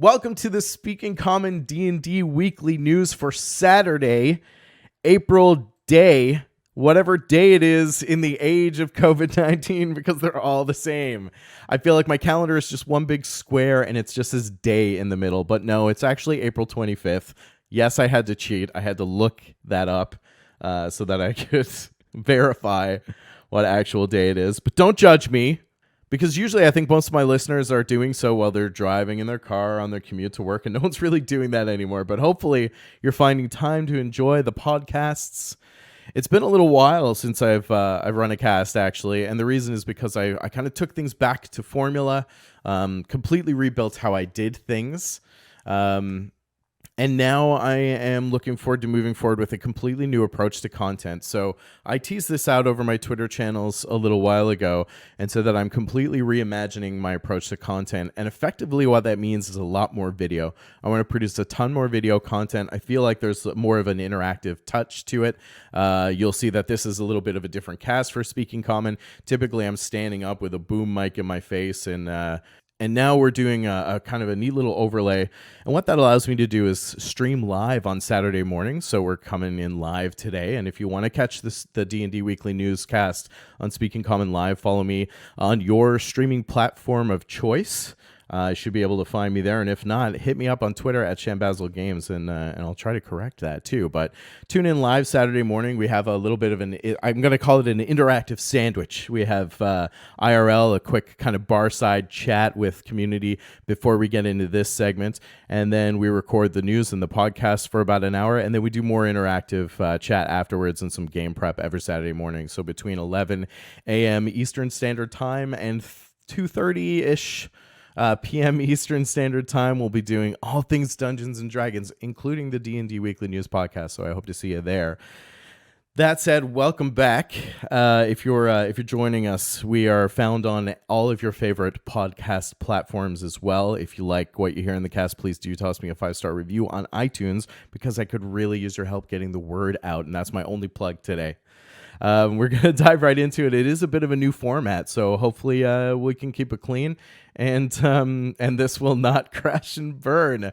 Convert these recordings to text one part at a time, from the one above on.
Welcome to the Speaking Common D&D weekly news for Saturday, April day, whatever day it is in the age of COVID-19, because they're all the same. I feel like my calendar is just one big square and it's just this day in the middle, but no, it's actually April 25th. Yes, I had to cheat. I had to look that up so that I could verify what actual day it is, but don't judge me. Because usually I think most of my listeners are doing so while they're driving in their car on their commute to work, and no one's really doing that anymore. But hopefully you're finding time to enjoy the podcasts. It's been a little while since I've run a cast, actually, and the reason is because I kind of took things back to formula, completely rebuilt how I did things. And now I am looking forward to moving forward with a completely new approach to content. So I teased this out over my Twitter channels a little while ago and said that I'm completely reimagining my approach to content. And effectively what that means is a lot more video. I want to produce a ton more video content. I feel like there's more of an interactive touch to it. You'll see that this is a little bit of a different cast for Speaking Common. Typically I'm standing up with a boom mic in my face and now we're doing a kind of a neat little overlay. And what that allows me to do is stream live on Saturday morning. So we're coming in live today. And if you want to catch the D&D Weekly Newscast on Speaking Common Live, follow me on your streaming platform of choice. You should be able to find me there. And if not, hit me up on Twitter at @ShambazzleGames, and I'll try to correct that too. But tune in live Saturday morning. We have a little bit of I'm going to call it an interactive sandwich. We have IRL, a quick kind of bar side chat with community before we get into this segment. And then we record the news and the podcast for about an hour. And then we do more interactive chat afterwards and some game prep every Saturday morning. So between 11 a.m. Eastern Standard Time and 2:30-ish p.m. Eastern Standard Time, we'll be doing all things Dungeons and Dragons, including the D&D Weekly News Podcast. So I hope to see you there. That said, welcome back. If you're joining us, we are found on all of your favorite podcast platforms as well. If you like what you hear in the cast, please do toss me a 5-star review on iTunes, because I could really use your help getting the word out, and that's my only plug today. We're going to dive right into it. It is a bit of a new format, so hopefully we can keep it clean and this will not crash and burn.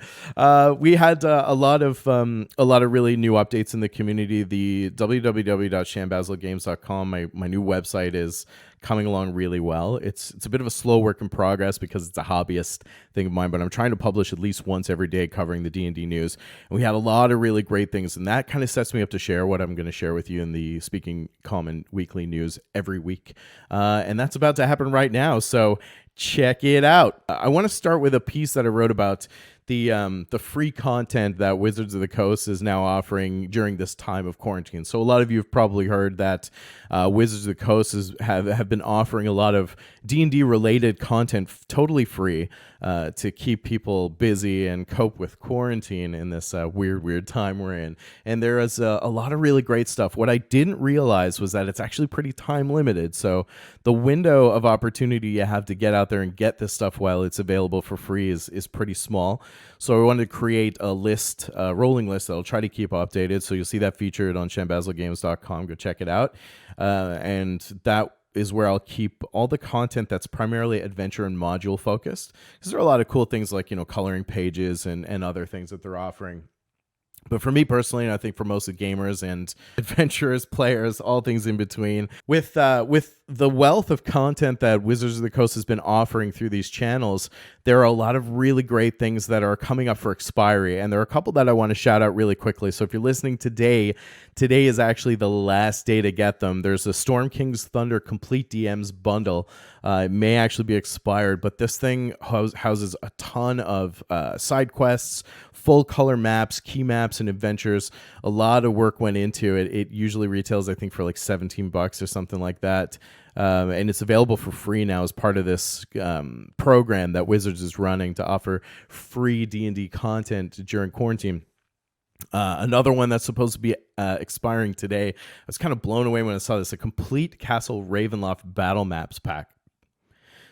We had a lot of really new updates in the community. The www.shambazzlegames.com, my new website, is coming along really well. It's a bit of a slow work in progress because it's a hobbyist thing of mine, but I'm trying to publish at least once every day covering the D&D news. And we had a lot of really great things, and that kind of sets me up to share what I'm going to share with you in the Speaking Common weekly news every week. And that's about to happen right now, so check it out. I want to start with a piece that I wrote about the free content that Wizards of the Coast is now offering during this time of quarantine. So a lot of you have probably heard that Wizards of the Coast have been offering a lot of D&D related content totally free to keep people busy and cope with quarantine in this weird time we're in. And there is a lot of really great stuff. What I didn't realize was that it's actually pretty time limited. So the window of opportunity you have to get out there and get this stuff while it's available for free is pretty small. So I wanted to create a list, a rolling list that I'll try to keep updated. So you'll see that featured on shambazzlegames.com. Go check it out. And that is where I'll keep all the content that's primarily adventure and module focused, because there are a lot of cool things like, coloring pages and other things that they're offering. But for me personally, and I think for most of gamers and adventurers, players, all things in between, with the wealth of content that Wizards of the Coast has been offering through these channels, there are a lot of really great things that are coming up for expiry. And there are a couple that I want to shout out really quickly. So if you're listening today is actually the last day to get them. There's a Storm King's Thunder Complete DMs bundle. It may actually be expired, but this thing houses a ton of side quests, full color maps, key maps, and adventures. A lot of work went into it. It usually retails, I think, for like $17 or something like that. And it's available for free now as part of this program that Wizards is running to offer free D&D content during quarantine. Another one that's supposed to be expiring today. I was kind of blown away when I saw this, a complete Castle Ravenloft battle maps pack.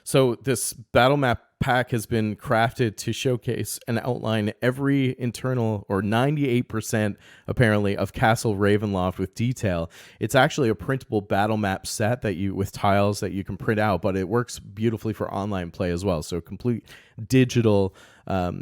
So this battle map pack has been crafted to showcase and outline every internal, or 98% apparently, of Castle Ravenloft with detail. It's actually a printable battle map set with tiles that you can print out, but it works beautifully for online play as well. So complete digital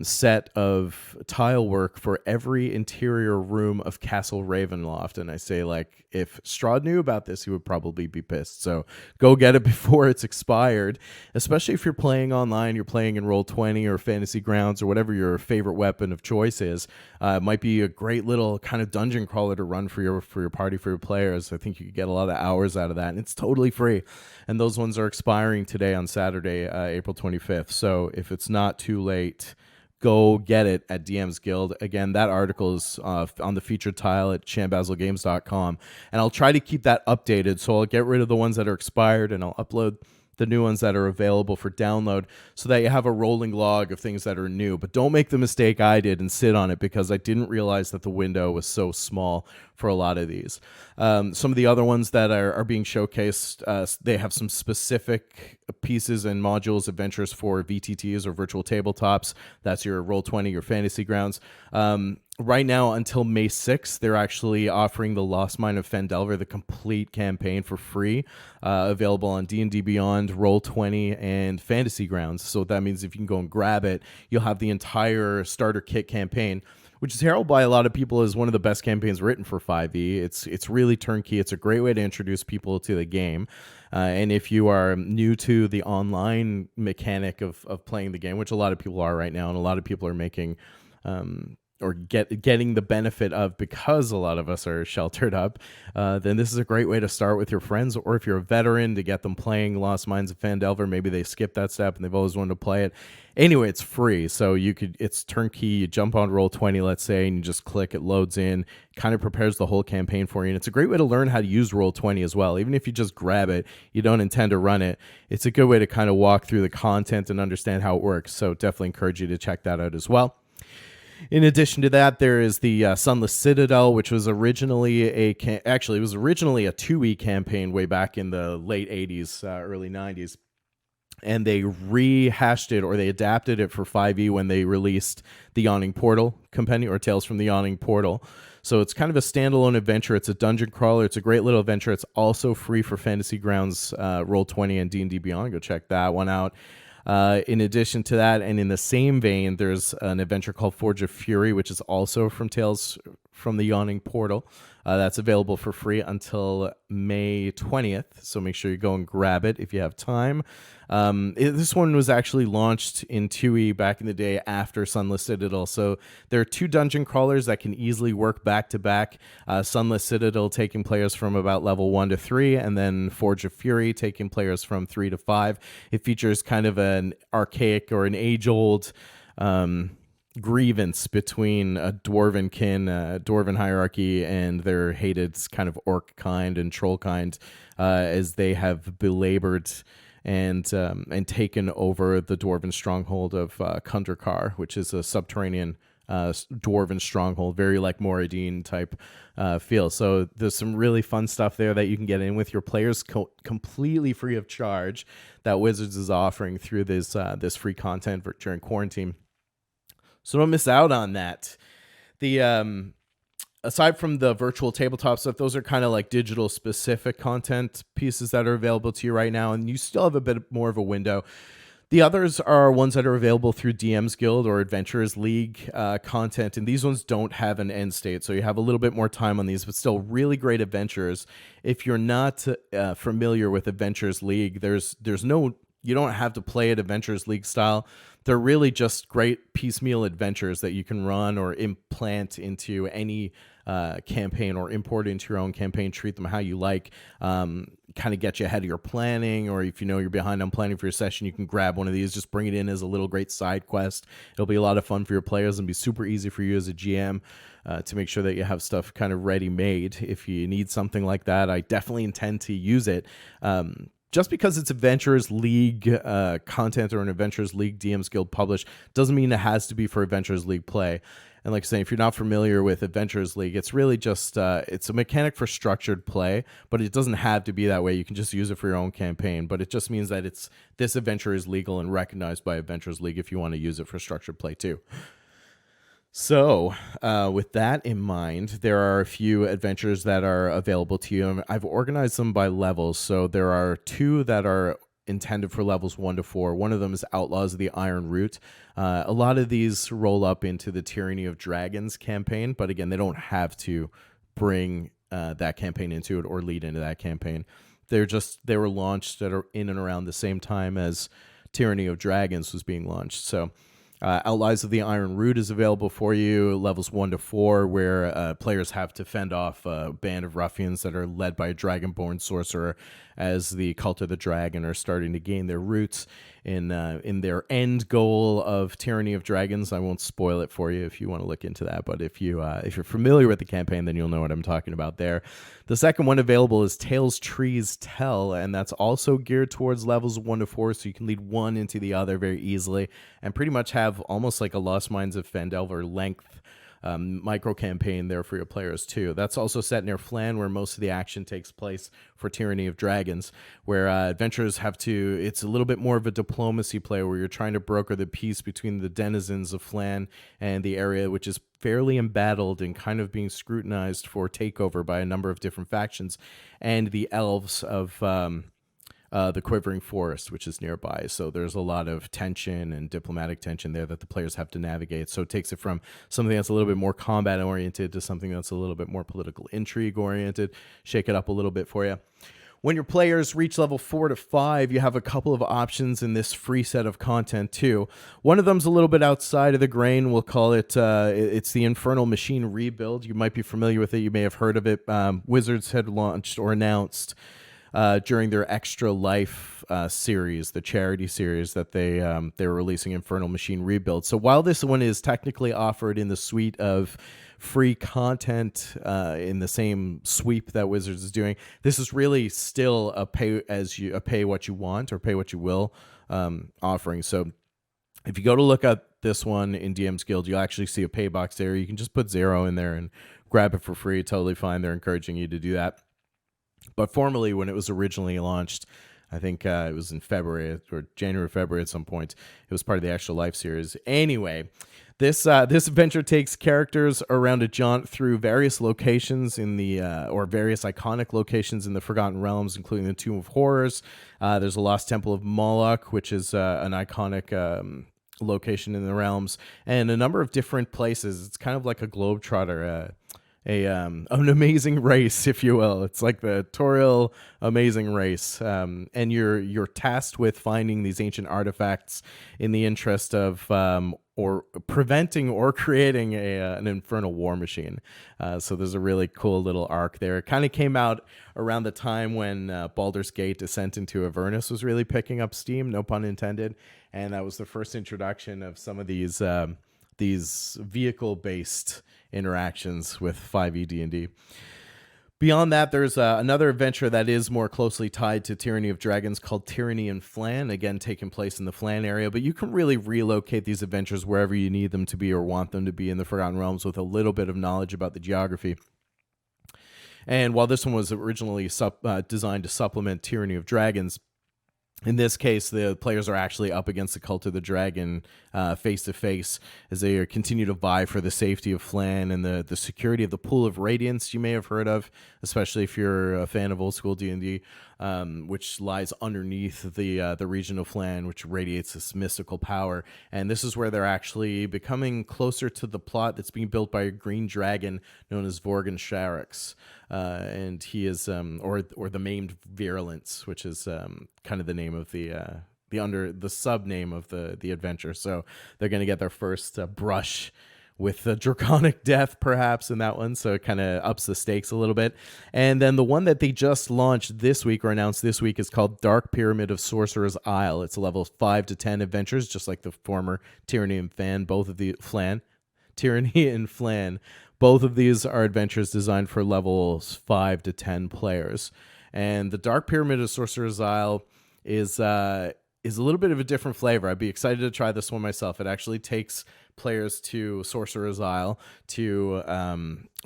set of tile work for every interior room of Castle Ravenloft. And I say, like, if Strahd knew about this, he would probably be pissed. So go get it before it's expired, especially if you're playing online, you're playing in Roll20 or Fantasy Grounds or whatever your favorite weapon of choice is. It might be a great little kind of dungeon crawler to run for your party, for your players. I think you could get a lot of hours out of that, and it's totally free. And those ones are expiring today on Saturday, April 25th. So if it's not too late, go get it at DMsGuild. Again, that article is on the featured tile at shambazzlegames.com. And I'll try to keep that updated. So I'll get rid of the ones that are expired and I'll upload the new ones that are available for download so that you have a rolling log of things that are new. But don't make the mistake I did and sit on it, because I didn't realize that the window was so small for a lot of these. Some of the other ones that are being showcased, they have some specific pieces and modules, adventures for VTTs or virtual tabletops. That's your Roll20, your Fantasy Grounds. Right now, until May 6th, they're actually offering the Lost Mine of Phandelver, the complete campaign, for free, available on D&D Beyond, Roll20, and Fantasy Grounds. So that means if you can go and grab it, you'll have the entire starter kit campaign, which is heralded by a lot of people as one of the best campaigns written for 5e. It's really turnkey. It's a great way to introduce people to the game. And if you are new to the online mechanic of playing the game, which a lot of people are right now, and a lot of people are making... or getting the benefit of, because a lot of us are sheltered up, then this is a great way to start with your friends, or if you're a veteran, to get them playing Lost Mines of Phandelver. Maybe they skipped that step and they've always wanted to play it. Anyway, it's free, so it's turnkey. You jump on Roll20, let's say, and you just click, it loads in, kind of prepares the whole campaign for you, and it's a great way to learn how to use Roll20 as well. Even if you just grab it, you don't intend to run it, it's a good way to kind of walk through the content and understand how it works, so definitely encourage you to check that out as well. In addition to that, there is the Sunless Citadel, which was originally it was originally a 2e campaign way back in the late 80s, early 90s. And they rehashed it, or they adapted it for 5e when they released the Yawning Portal Compendium, or Tales from the Yawning Portal. So it's kind of a standalone adventure. It's a dungeon crawler. It's a great little adventure. It's also free for Fantasy Grounds, Roll20, and D&D Beyond. Go check that one out. In addition to that, and in the same vein, there's an adventure called Forge of Fury, which is also from Tales from the Yawning Portal. That's available for free until May 20th, so make sure you go and grab it if you have time. This one was actually launched in 2e back in the day after Sunless Citadel, so there are two dungeon crawlers that can easily work back to back. Sunless Citadel taking players from about level 1 to 3, and then Forge of Fury taking players from 3 to 5. It features kind of an archaic or an age-old grievance between a dwarven kin, dwarven hierarchy, and their hated kind of orc kind and troll kind, as they have belabored and taken over the dwarven stronghold of Kundrakar, which is a subterranean dwarven stronghold, very like Moradin type feel. So there's some really fun stuff there that you can get in with your players completely free of charge that Wizards is offering through this free content during quarantine. So don't miss out on that. The aside from the virtual tabletop stuff, those are kind of like digital specific content pieces that are available to you right now, and you still have a bit more of a window. The others are ones that are available through DMsGuild or Adventurers League content, and these ones don't have an end state, so you have a little bit more time on these, but still really great adventures. If you're not familiar with Adventurers League, there's no... You don't have to play it Adventurers League style. They're really just great piecemeal adventures that you can run or implant into any campaign, or import into your own campaign, treat them how you like, kind of get you ahead of your planning, or if you know you're behind on planning for your session, you can grab one of these, just bring it in as a little great side quest. It'll be a lot of fun for your players and be super easy for you as a GM to make sure that you have stuff kind of ready-made. If you need something like that, I definitely intend to use it. Just because it's Adventurers League content or an Adventurers League DMsGuild published doesn't mean it has to be for Adventurers League play. And like I say, if you're not familiar with Adventurers League, it's really just it's a mechanic for structured play, but it doesn't have to be that way. You can just use it for your own campaign, but it just means that this adventure is legal and recognized by Adventurers League if you want to use it for structured play too. So, with that in mind, there are a few adventures that are available to you. I've organized them by levels. So there are two that are intended for levels 1 to 4. One of them is Outlaws of the Iron Root. A lot of these roll up into the Tyranny of Dragons campaign, but again, they don't have to bring that campaign into it or lead into that campaign. They were launched in and around the same time as Tyranny of Dragons was being launched. So Outlaws of the Iron Root is available for you, levels 1 to 4, where players have to fend off a band of ruffians that are led by a dragonborn sorcerer as the Cult of the Dragon are starting to gain their roots in their end goal of Tyranny of Dragons. I won't spoil it for you if you want to look into that, but if you're familiar with the campaign, then you'll know what I'm talking about there. The second one available is Tales, Trees, Tell, and that's also geared towards levels 1 to 4, so you can lead one into the other very easily and pretty much have almost like a Lost Mines of Phandelver length micro campaign there for your players too. That's also set near Flan, where most of the action takes place for Tyranny of Dragons, where adventurers it's a little bit more of a diplomacy play where you're trying to broker the peace between the denizens of Flan and the area, which is fairly embattled and kind of being scrutinized for takeover by a number of different factions, and the elves of the Quivering Forest, which is nearby. So there's a lot of tension and diplomatic tension there that the players have to navigate. So it takes it from something that's a little bit more combat oriented to something that's a little bit more political intrigue oriented. Shake it up a little bit for you. When your players reach level 4 to 5, you have a couple of options in this free set of content too. One of them's a little bit outside of the grain. We'll call it, it's the Infernal Machine Rebuild. You might be familiar with it. You may have heard of it. Wizards had launched or announced during their Extra Life series, the charity series that they were releasing, Infernal Machine Rebuild. So while this one is technically offered in the suite of free content in the same sweep that Wizards is doing, this is really still a pay what you want or pay what you will offering. So if you go to look at this one in DMsGuild, you'll actually see a pay box there. You can just put 0 in there and grab it for free. Totally fine. They're encouraging you to do that. But formerly, when it was originally launched, I think it was in February or January, February at some point, it was part of the Extra Life series. Anyway, this adventure takes characters around a jaunt through various locations in the or various iconic locations in the Forgotten Realms, including the Tomb of Horrors. There's a Lost Temple of Moloch, which is an iconic location in the realms, and a number of different places. It's kind of like a globetrotter. An amazing race, if you will. It's like the Toril amazing race, and you're tasked with finding these ancient artifacts in the interest of or preventing or creating an infernal war machine. So there's a really cool little arc there. It kind of came out around the time when Baldur's Gate Descent into Avernus was really picking up steam, no pun intended, and that was the first introduction of some of these vehicle-based interactions with 5e D&D. Beyond that, there's another adventure that is more closely tied to Tyranny of Dragons called Tyranny in Flan, again taking place in the Flan area, but you can really relocate these adventures wherever you need them to be or want them to be in the Forgotten Realms with a little bit of knowledge about the geography. And while this one was originally designed to supplement Tyranny of Dragons, in this case, the players are actually up against the Cult of the Dragon face-to-face as they continue to vie for the safety of Flan and the security of the Pool of Radiance you may have heard of, especially if you're a fan of old-school D&D, which lies underneath the region of Flan, which radiates this mystical power. And this is where they're actually becoming closer to the plot that's being built by a green dragon known as Vorgan Sharix. And he is, or the maimed Virulence, which is kind of the name of the sub name of the adventure. So they're going to get their first brush with the draconic death, perhaps, in that one. So it kind of ups the stakes a little bit. And then the one that they just launched this week or announced this week is called Dark Pyramid of Sorcerer's Isle. It's a level 5 to 10 adventures, just like the former Tyranny and Flan. Tyranny and Flan. Both of these are adventures designed for levels 5 to 10 players. And the Dark Pyramid of Sorcerer's Isle is a little bit of a different flavor. I'd be excited to try this one myself. It actually takes players to Sorcerer's Isle to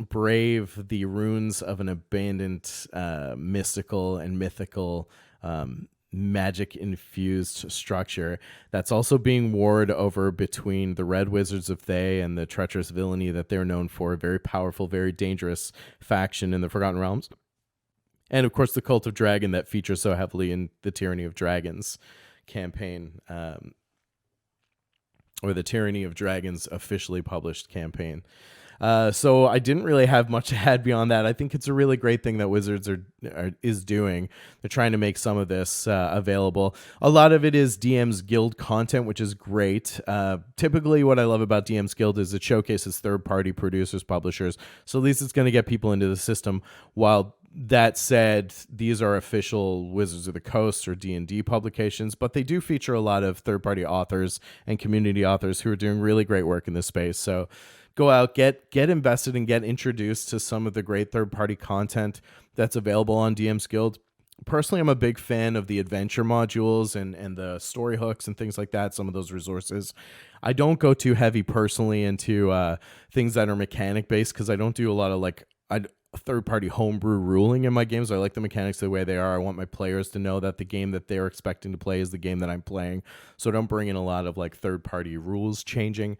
brave the ruins of an abandoned mystical and mythical magic-infused structure that's also being warred over between the Red Wizards of Thay and the treacherous villainy that they're known for, a very powerful, very dangerous faction in the Forgotten Realms. And of course, the Cult of Dragon that features so heavily in the Tyranny of Dragons campaign, or the Tyranny of Dragons officially published campaign. So I didn't really have much to add beyond that. I think it's a really great thing that Wizards is doing. They're trying to make some of this available. A lot of it is DMsGuild content, which is great. Typically, what I love about DMsGuild is it showcases third-party producers, publishers. So at least it's going to get people into the system. While that said, these are official Wizards of the Coast or D&D publications, but they do feature a lot of third-party authors and community authors who are doing really great work in this space. So go out, get invested, and get introduced to some of the great third-party content that's available on DMsGuild. Personally, I'm a big fan of the adventure modules and the story hooks and things like that, some of those resources. I don't go too heavy personally into things that are mechanic-based because I don't do a lot of third-party homebrew ruling in my games. I like the mechanics the way they are. I want my players to know that the game that they're expecting to play is the game that I'm playing. So I don't bring in a lot of third-party rules changing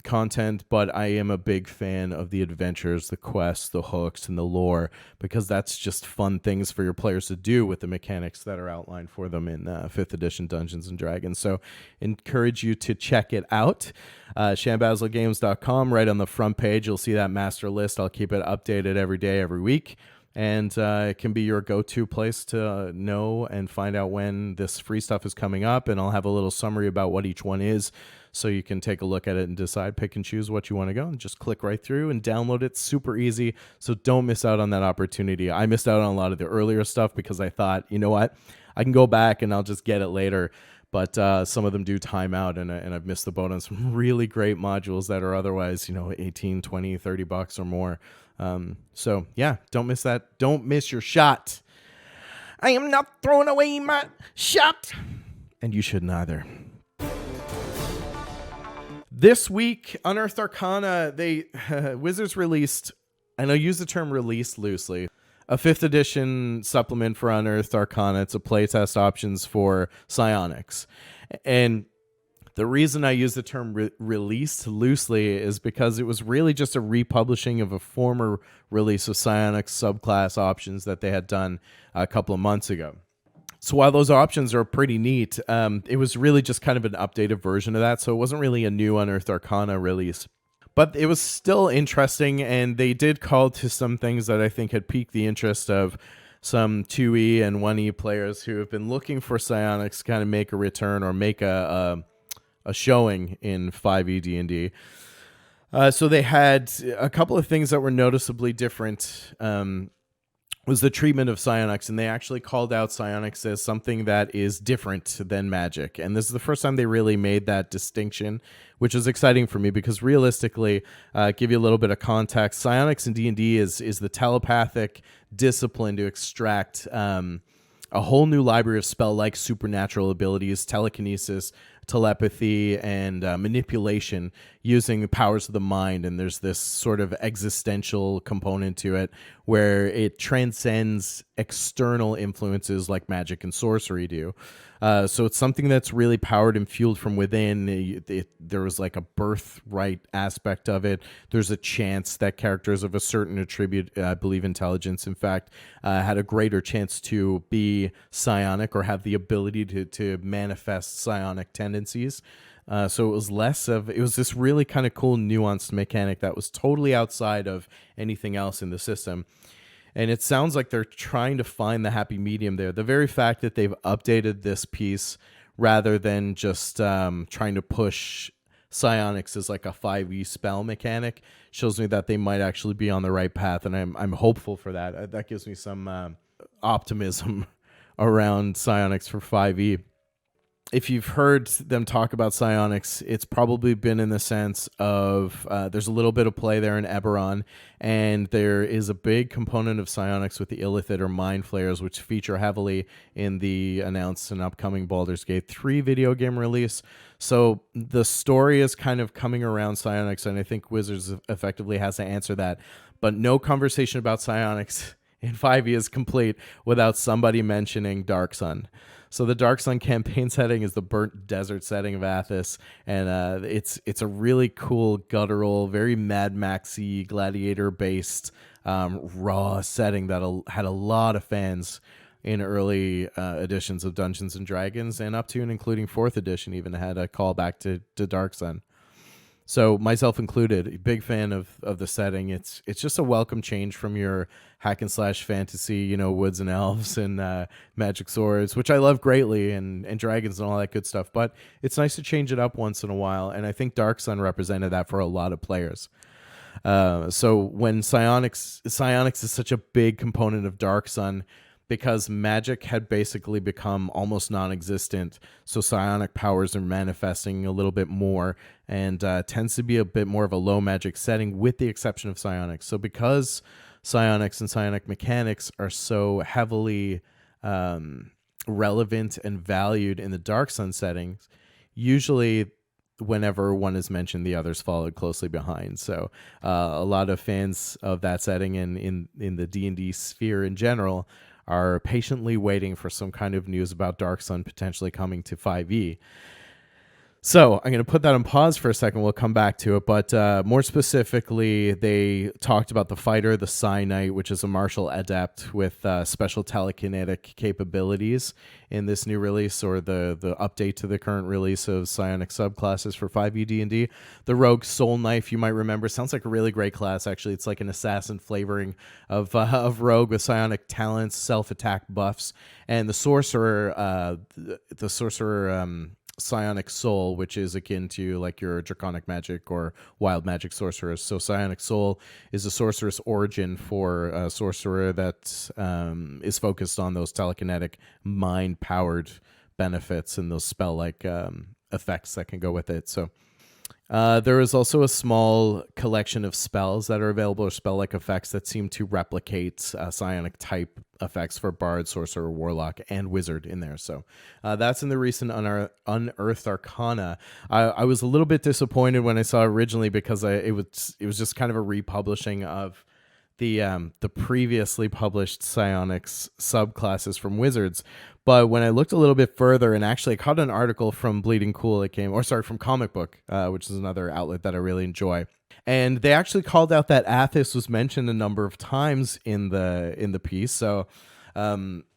content, but I am a big fan of the adventures, the quests, the hooks, and the lore, because that's just fun things for your players to do with the mechanics that are outlined for them in 5th edition Dungeons & Dragons. So encourage you to check it out. ShamBasilGames.com, right on the front page, you'll see that master list. I'll keep it updated every day, every week. And it can be your go-to place to know and find out when this free stuff is coming up. And I'll have a little summary about what each one is, so you can take a look at it and decide, pick and choose what you want to go, and just click right through and download it. Super easy. So don't miss out on that opportunity. I missed out on a lot of the earlier stuff because I thought, you know what, I can go back and I'll just get it later. But some of them do time out, and I've missed the boat on some really great modules that are otherwise, $18, $20, $30 or more. So yeah, don't miss that. Don't miss your shot. I am not throwing away my shot, and you shouldn't either. This week, Unearthed Arcana, Wizards released, and I'll use the term released loosely, a 5th edition supplement for Unearthed Arcana. It's a playtest options for psionics. And the reason I use the term released loosely is because it was really just a republishing of a former release of psionics subclass options that they had done a couple of months ago. So while those options are pretty neat, it was really just kind of an updated version of that. So it wasn't really a new Unearthed Arcana release. But it was still interesting, and they did call to some things that I think had piqued the interest of some 2E and 1E players who have been looking for psionics to kind of make a return or make a showing in 5E D&D. So they had a couple of things that were noticeably different. Was the treatment of psionics, and they actually called out psionics as something that is different than magic. And this is the first time they really made that distinction, which is exciting for me because realistically, give you a little bit of context, psionics in D&D is the telepathic discipline to extract a whole new library of spell-like supernatural abilities, telekinesis, telepathy, and manipulation using the powers of the mind. And there's this sort of existential component to it where it transcends external influences like magic and sorcery do. So it's something that's really powered and fueled from within. There was like a birthright aspect of it. There's a chance that characters of a certain attribute, I believe intelligence, in fact, had a greater chance to be psionic or have the ability to manifest psionic tendencies. So it was this really kind of cool nuanced mechanic that was totally outside of anything else in the system. And it sounds like they're trying to find the happy medium there. The very fact that they've updated this piece rather than just trying to push psionics as like a 5e spell mechanic shows me that they might actually be on the right path. And I'm hopeful for that. That gives me some optimism around psionics for 5e. If you've heard them talk about psionics, it's probably been in the sense of there's a little bit of play there in Eberron, and there is a big component of psionics with the Illithid or Mind Flayers, which feature heavily in the announced and upcoming Baldur's Gate 3 video game release. So the story is kind of coming around psionics, and I think Wizards effectively has to answer that. But no conversation about psionics in 5e is complete without somebody mentioning Dark Sun. So the Dark Sun campaign setting is the burnt desert setting of Athos, and it's a really cool, guttural, very Mad Maxy, gladiator-based raw setting that had a lot of fans in early editions of Dungeons and Dragons, and up to and including 4th edition even had a callback to Dark Sun. So myself included, a big fan of the setting. It's just a welcome change from your hack and slash fantasy, woods and elves and magic swords, which I love greatly, and dragons and all that good stuff. But it's nice to change it up once in a while, and I think Dark Sun represented that for a lot of players. So when psionics is such a big component of Dark Sun, because magic had basically become almost non-existent, so psionic powers are manifesting a little bit more, and tends to be a bit more of a low magic setting, with the exception of psionics. So because psionics and psionic mechanics are so heavily relevant and valued in the Dark Sun settings, usually whenever one is mentioned, the others followed closely behind. So a lot of fans of that setting and in the D&D sphere in general are patiently waiting for some kind of news about Dark Sun potentially coming to 5e. So I'm going to put that on pause for a second. We'll come back to it. But more specifically, they talked about the fighter, the Psi Knight, which is a martial adept with special telekinetic capabilities in this new release, or the update to the current release of psionic subclasses for 5e D&D. The Rogue Soul Knife, you might remember, sounds like a really great class, actually. It's like an assassin flavoring of Rogue with psionic talents, self-attack buffs. And the Sorcerer, Psionic Soul, which is akin to like your Draconic Magic or Wild Magic Sorceress. So Psionic Soul is a sorceress origin for a sorcerer that is focused on those telekinetic, mind-powered benefits and those spell-like effects that can go with it. So there is also a small collection of spells that are available, or spell-like effects that seem to replicate psionic type effects for Bard, Sorcerer, Warlock, and Wizard in there. So that's in the recent Unearthed Arcana. I was a little bit disappointed when I saw it originally, because it was just kind of a republishing of the previously published psionics subclasses from Wizards. But when I looked a little bit further, and actually I caught an article from Bleeding Cool, from Comic Book, which is another outlet that I really enjoy. And they actually called out that Athos was mentioned a number of times in the piece. So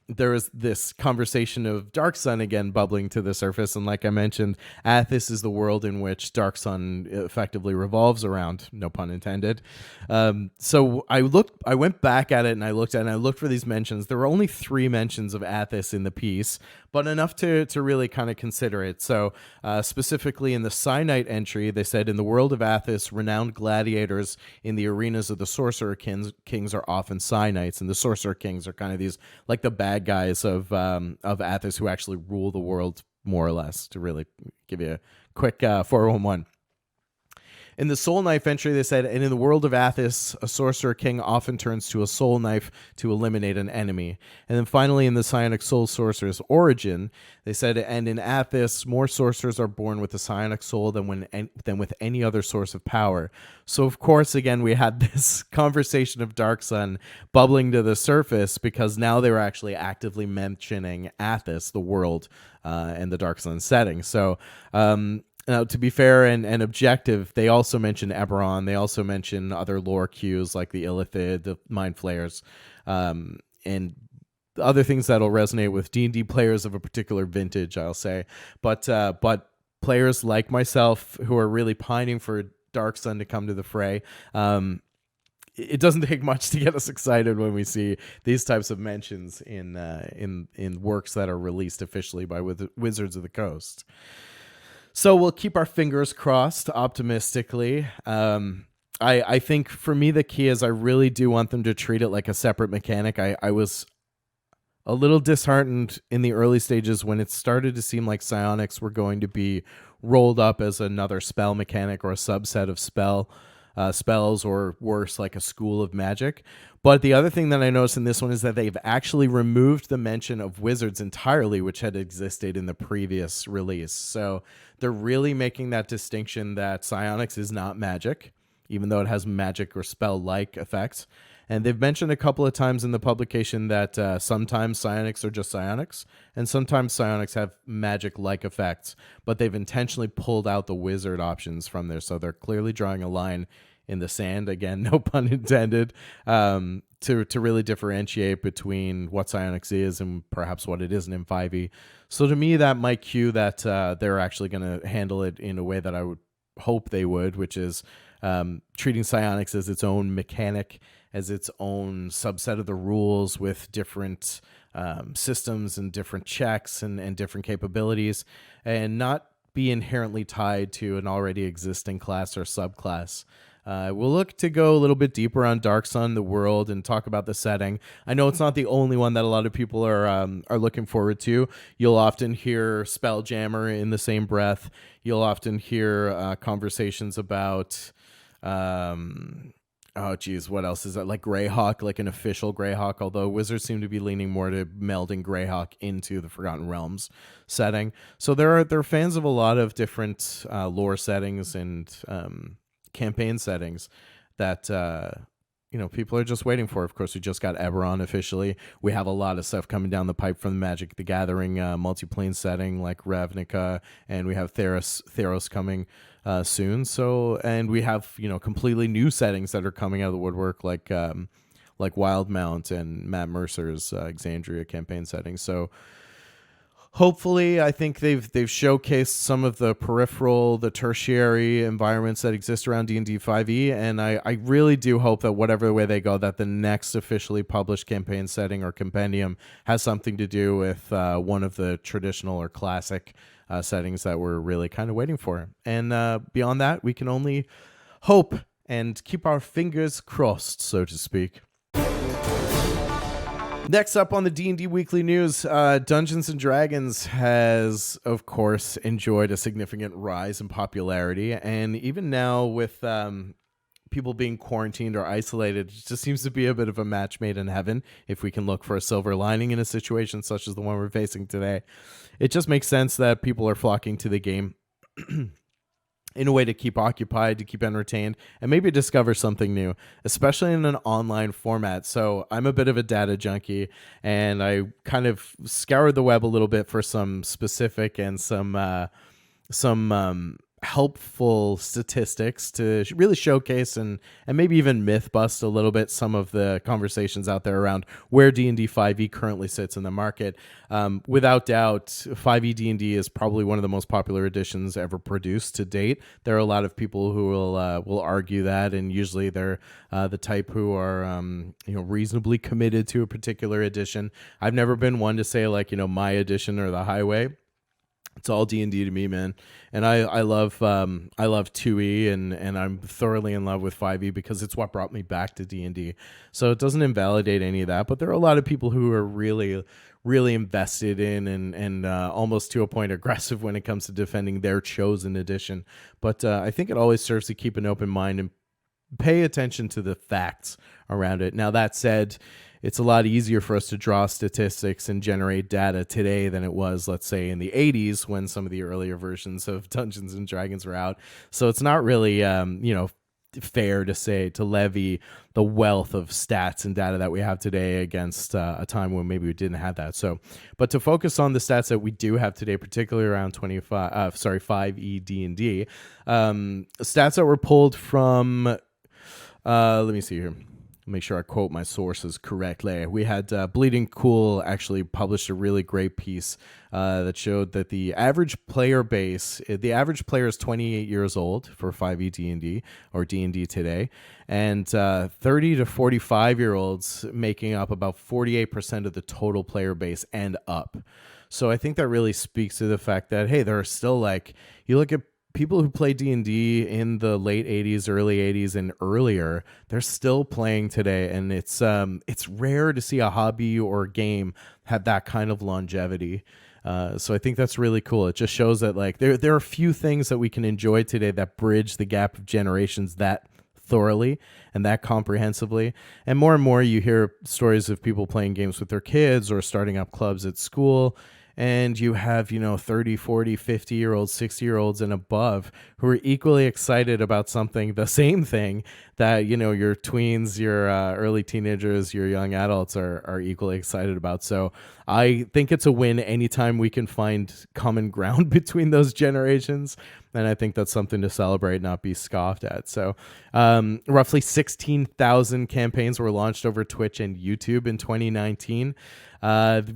there was this conversation of Dark Sun again bubbling to the surface. And like I mentioned, Athos is the world in which Dark Sun effectively revolves around, no pun intended. So I went back at it and I looked for these mentions. There were only 3 mentions of Athos in the piece, but enough to really kind of consider it. So specifically in the Psi Knight entry, they said, in the world of Athos, renowned gladiators in the arenas of the Sorcerer Kings are often Psi Knights, and the Sorcerer Kings are kind of these, like the bad guys of Athos who actually rule the world, more or less, to really give you a quick 411. In the Soul Knife entry, they said, and in the world of Athos, a Sorcerer King often turns to a Soul Knife to eliminate an enemy. And then finally, in the Psionic Soul Sorcerer's origin, they said, and in Athos, more sorcerers are born with a Psionic Soul than with any other source of power. So, of course, again, we had this conversation of Dark Sun bubbling to the surface, because now they were actually actively mentioning Athos, the world, and the Dark Sun setting. So, now, to be fair and objective, they also mention Eberron. They also mention other lore cues like the Illithid, the Mind Flayers, and other things that'll resonate with D&D players of a particular vintage, I'll say. But players like myself who are really pining for Dark Sun to come to the fray, it doesn't take much to get us excited when we see these types of mentions in works that are released officially by Wizards of the Coast. So we'll keep our fingers crossed optimistically. I think for me, the key is I really do want them to treat it like a separate mechanic. I was a little disheartened in the early stages when it started to seem like psionics were going to be rolled up as another spell mechanic or a subset of spells, or worse, like a school of magic. But the other thing that I noticed in this one is that they've actually removed the mention of wizards entirely, which had existed in the previous release. So they're really making that distinction that psionics is not magic, even though it has magic or spell-like effects. And they've mentioned a couple of times in the publication that sometimes psionics are just psionics, and sometimes psionics have magic-like effects, but they've intentionally pulled out the wizard options from there. So they're clearly drawing a line in the sand. Again, no pun intended. To really differentiate between what psionics is and perhaps what it isn't in 5e. So to me, that might cue that they're actually going to handle it in a way that I would hope they would, which is treating psionics as its own mechanic, as its own subset of the rules with different systems and different checks and different capabilities, and not be inherently tied to an already existing class or subclass. We'll look to go a little bit deeper on Dark Sun, the world, and talk about the setting. I know it's not the only one that a lot of people are looking forward to. You'll often hear Spelljammer in the same breath. You'll often hear conversations about, what else is that? Like Greyhawk, like an official Greyhawk, although Wizards seem to be leaning more to melding Greyhawk into the Forgotten Realms setting. So there are fans of a lot of different lore settings and campaign settings that people are just waiting for. Of course, we just got Eberron officially. We have a lot of stuff coming down the pipe from the Magic the Gathering multiplane setting like Ravnica, and we have Theros coming soon. So, and we have completely new settings that are coming out of the woodwork like Wildmount and Matt Mercer's Exandria campaign setting. So hopefully, I think they've showcased some of the peripheral, the tertiary environments that exist around D&D 5e, and I really do hope that whatever way they go, that the next officially published campaign setting or compendium has something to do with one of the traditional or classic settings that we're really kind of waiting for. And beyond that, we can only hope and keep our fingers crossed, so to speak. Next up on the D&D Weekly News, Dungeons & Dragons has, of course, enjoyed a significant rise in popularity. And even now with people being quarantined or isolated, it just seems to be a bit of a match made in heaven, if we can look for a silver lining in a situation such as the one we're facing today. It just makes sense that people are flocking to the game in a way to keep occupied, to keep entertained, and maybe discover something new, especially in an online format. So I'm a bit of a data junkie, and I kind of scoured the web a little bit for some specific and some helpful statistics to really showcase and maybe even myth bust a little bit some of the conversations out there around where D&D 5e currently sits in the market. Without doubt, 5e D&D is probably one of the most popular editions ever produced to date. There are a lot of people who will argue that, and usually they're the type who are reasonably committed to a particular edition. I've never been one to say my edition or the highway. It's all D&D to me, man. And I love 2E and I'm thoroughly in love with 5E because it's what brought me back to D&D. So it doesn't invalidate any of that, but there are a lot of people who are really, really invested in and almost to a point aggressive when it comes to defending their chosen edition. But I think it always serves to keep an open mind and pay attention to the facts around it. Now, that said, it's a lot easier for us to draw statistics and generate data today than it was, let's say, in the 80s when some of the earlier versions of Dungeons and Dragons were out. So it's not really, fair to levy the wealth of stats and data that we have today against a time when maybe we didn't have that. So, but to focus on the stats that we do have today, particularly around 5e D&D, stats that were pulled from, let me see here. Make sure I quote my sources correctly. We had Bleeding Cool actually published a really great piece that showed that the average player base, the average player is 28 years old for 5e D&D or D&D today, and 30 to 45-year-olds making up about 48% of the total player base and up. So I think that really speaks to the fact that, hey, there are still you look at people who play D&D in the late 80s, early 80s, and earlier, they're still playing today, and it's rare to see a hobby or a game have that kind of longevity. So I think that's really cool. It just shows that there are few things that we can enjoy today that bridge the gap of generations that thoroughly and that comprehensively. And more you hear stories of people playing games with their kids or starting up clubs at school. and you have, 30, 40, 50-year-olds, 60-year-olds and above who are equally excited about something, the same thing that, your tweens, your early teenagers, your young adults are equally excited about. So I think it's a win anytime we can find common ground between those generations. And I think that's something to celebrate, not be scoffed at. So roughly 16,000 campaigns were launched over Twitch and YouTube in 2019.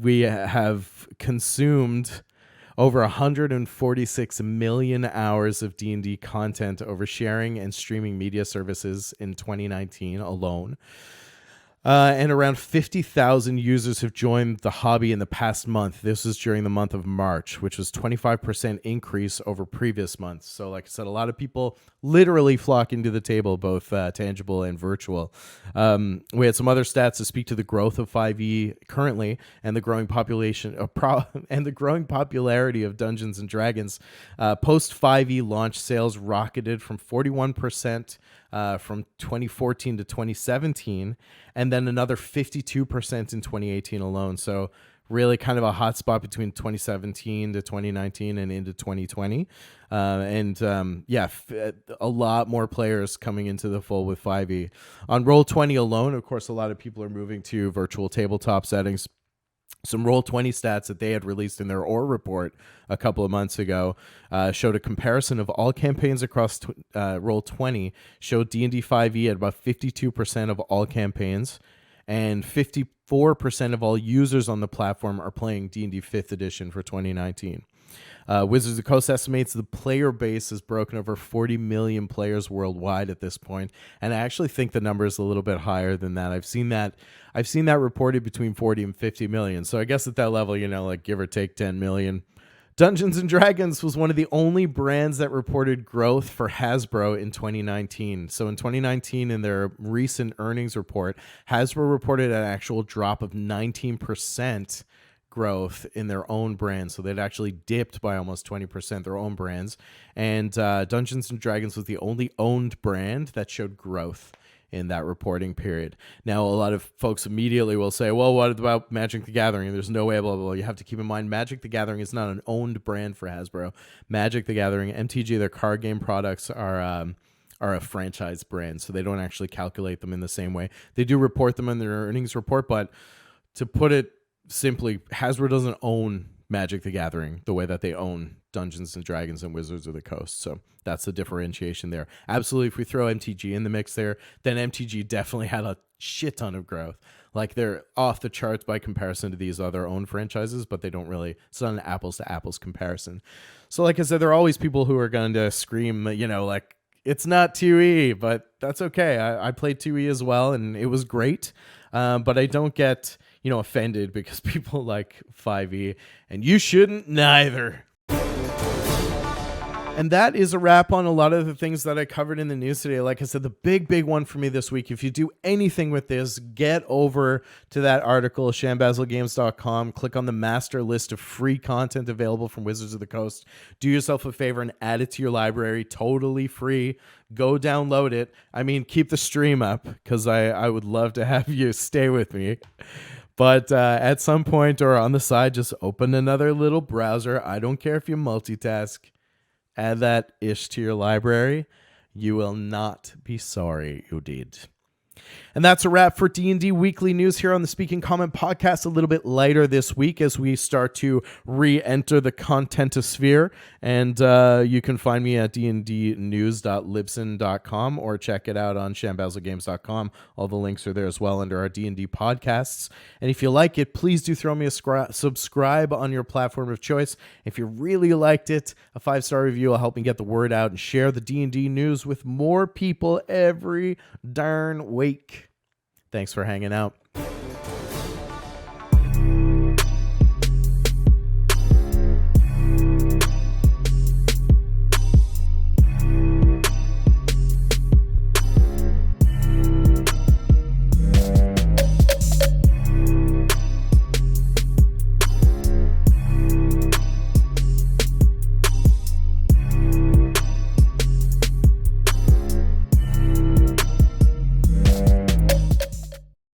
We have consumed over 146 million hours of D&D content over sharing and streaming media services in 2019 alone. And around 50,000 users have joined the hobby in the past month. This was during the month of March, which was 25% increase over previous months. So like I said, a lot of people literally flocking to the table, both tangible and virtual. We had some other stats to speak to the growth of 5e currently and the growing population and the growing popularity of Dungeons and Dragons. Post 5e launch, sales rocketed from 41% from 2014 to 2017, and then another 52% in 2018 alone. So really kind of a hot spot between 2017 to 2019 and into 2020. A lot more players coming into the fold with 5e. On Roll20 alone, of course, a lot of people are moving to virtual tabletop settings. Some Roll20 stats that they had released in their OR report a couple of months ago showed a comparison of all campaigns across Roll20, showed D&D 5e at about 52% of all campaigns, and 54% of all users on the platform are playing D&D 5th edition for 2019. Wizards of the Coast estimates the player base has broken over 40 million players worldwide at this point, and I actually think the number is a little bit higher than that. I've seen that reported between 40 and 50 million. So I guess at that level, like give or take 10 million. Dungeons and Dragons was one of the only brands that reported growth for Hasbro in 2019. So in 2019, in their recent earnings report, Hasbro reported an actual drop of 19% growth in their own brands. So they'd actually dipped by almost 20% their own brands. And Dungeons and Dragons was the only owned brand that showed growth in that reporting period. Now, a lot of folks immediately will say, well, what about Magic the Gathering? There's no way, blah, blah, blah. You have to keep in mind, Magic the Gathering is not an owned brand for Hasbro. Magic the Gathering, MTG, their card game products are a franchise brand, so they don't actually calculate them in the same way. They do report them in their earnings report, but to put it simply, Hasbro doesn't own Magic the Gathering the way that they own Dungeons and Dragons and Wizards of the Coast. So that's the differentiation there. Absolutely, if we throw MTG in the mix there, then MTG definitely had a shit ton of growth. Like, they're off the charts by comparison to these other own franchises, but they don't really, it's not an apples to apples comparison. So like I said, there are always people who are going to scream, like, it's not 2E, but that's okay. I played 2E as well, and it was great. But I don't get, offended because people like 5E, and you shouldn't neither. And that is a wrap on a lot of the things that I covered in the news today. Like I said, the big one for me this week, if you do anything with this, get over to that article, shambazzlegames.com, click on the master list of free content available from Wizards of the Coast. Do yourself a favor and add it to your library, totally free. Go download it. I mean, keep the stream up, because I would love to have you stay with me. But at some point or on the side, just open another little browser. I don't care if you multitask. Add that ish to your library. You will not be sorry you did. And that's a wrap for D&D Weekly News here on the Speaking Common Podcast. A little bit later this week as we start to re-enter the contentosphere. And you can find me at dndnews.libsyn.com or check it out on shambazzlegames.com. All the links are there as well under our D&D podcasts. And if you like it, please do throw me a subscribe on your platform of choice. If you really liked it, a 5-star review will help me get the word out and share the D&D news with more people every darn week. Thanks for hanging out.